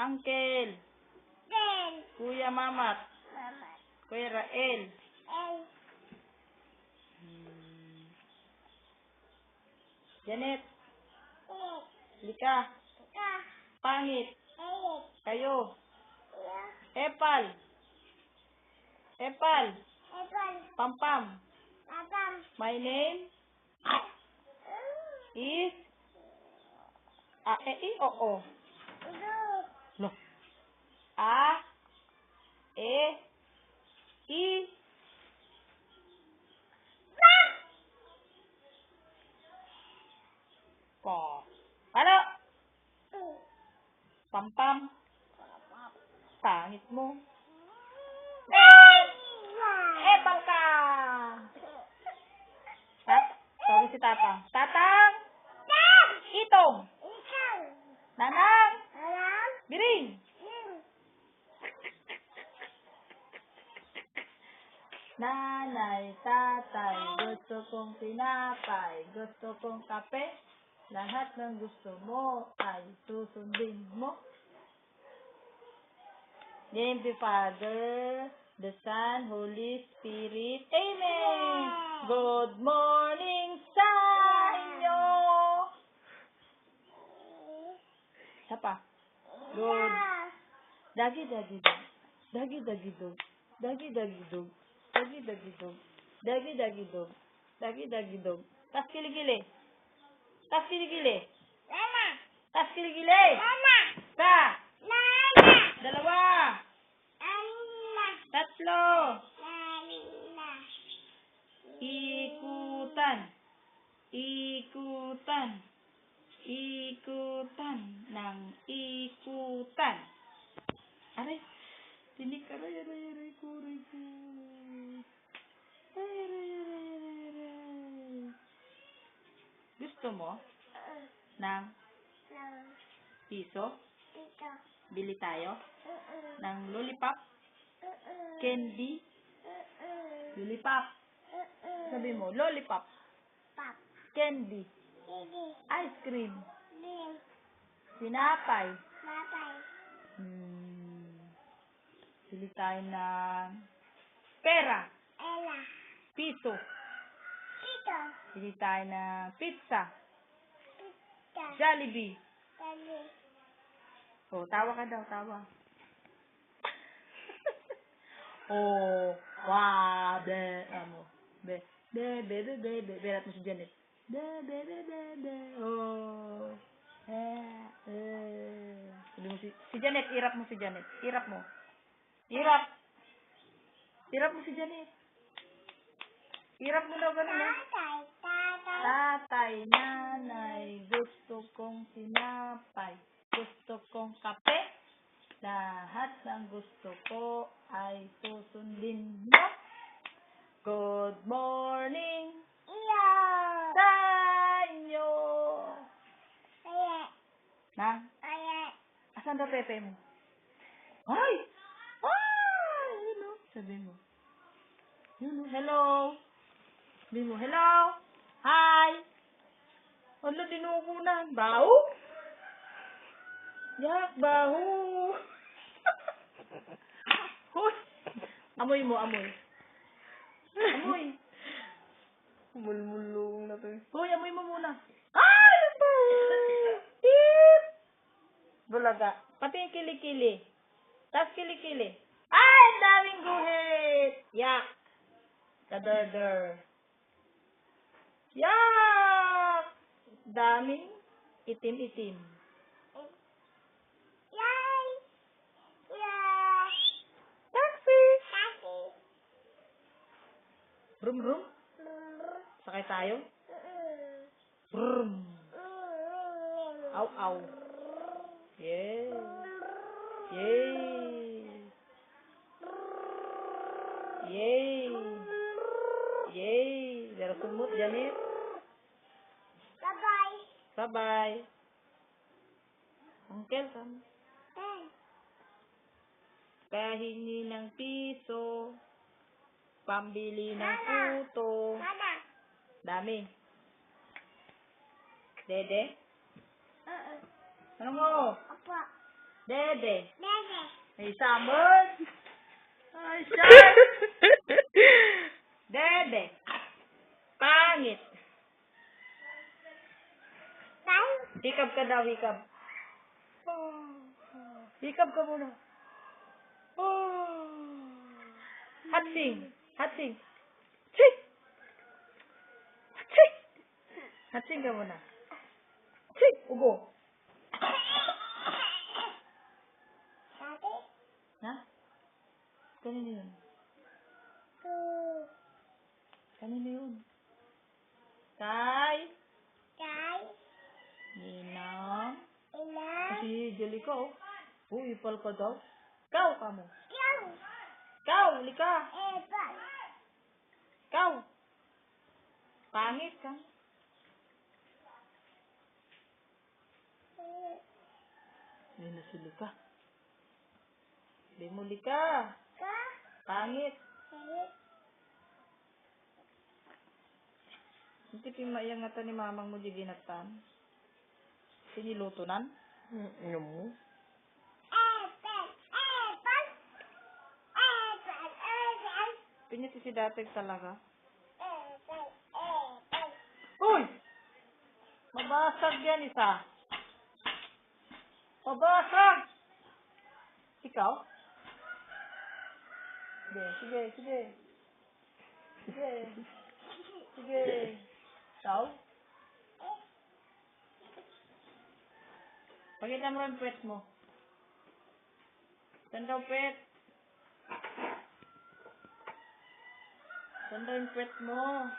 Uncle. Kuya Mamat. Kuya Rael. Janet. Lika. Pangit. Kayo. Epal. Pampam. My name is o. No. A, E, I. Po. Ano? Pampam. Pangit mo. Epal ka. Tawag si Tatang. Tatang. Itong. Nanang. Biring. Nanay, tatay, gusto kong tinapay, gusto kong kape, lahat ng gusto mo ay susundin mo. Name the Father, the Son, Holy Spirit. Amen! Good morning sa inyo! Isa pa. Good. Dagi, dagi, dog. Dagi, dagi, dog. Dagi, dagi, dog. Dagi, dagi, dog. Dagi, dagi, dog. Dagi, dagi, dog. Tas kiligili. Tas kiligili. Tas kiligili. Sa. Dalawa. Tatlo. Ikutan. Ikutan. Ikutan ng ikutan. Aray. Tinik ka. Aray, aray, aray, kuray ko. Aray, aray, aray, aray. Gusto mo ng piso? Bili tayo ng lollipop? Candy? Lollipop. Sabi mo, lollipop. Candy. Ice cream. Sinapay. Bili tayo ng pera. Piso. Bili tayo ng pizza. Jollibee. Oh, tawa ka daw, tawa. Oh, wow, be, be, berat mo si Janet. Oh, sabi mo si Janet, irap mo si Janet. Irap mo. Irap mo si Janet. Irap mo daw ganun, eh. Tatay, nanay, gusto kong tinapay, gusto kong kape, lahat ng gusto ko ay susundin mo. Good morning sa inyo. Na? Asan daw pepe mo? Ay! Yun o. Sabi mo. Yun o. Hello. Sabi mo, hello. Hi. Wala, dinukunan. Baho? Yak, baho. Hoy. Amoy mo, amoy. Amoy. Mulmulong na to. Hoy, amoy mo muna. Ay! Beep! Bulaga. Pati yung kilikili. Tas kilikili. Ay, ang daming guhit. Yak. Kadarder. Yak! Daming itim-itim. Taxi! Brum, brum. Sakay tayo? Brum. Aw, aw. Yay. Yay. Yay. Yay. Dara sumut, Janet. Bye-bye. Bye-bye. Uncle, come. Pahingi ng piso. Pambili ng puto. Mama. Dami. Dede? Ano mo? Apa. Dede. May samod. Ay, shark. Dede. Pangit. Hikab ka daw, hikab. Hikab ka muna. Hatsing. Hatsing. Chik! Chik! Hatsing ka muna. Chik! Ubo. Ha? Kanino yun? Kanino yun? Kay? Ninang? Si Jelica, oh. Uy, ipal ka daw. Ikaw ka mo. Ikaw, lika. Ikaw. Pangit ka. Hindi na si Lika. Hindi mo lika. Pangit. Hindi pimayang nga ni mamang mo di ginatan. Siniluto nan? Ano mo? Pinyati si datag talaga. Uy! Mabasag yan isa. Mabasag! Ikaw? Sige. Sige. Ikaw? Pakita mo yung pet mo. Saan daw pet? Saan daw yung pet mo?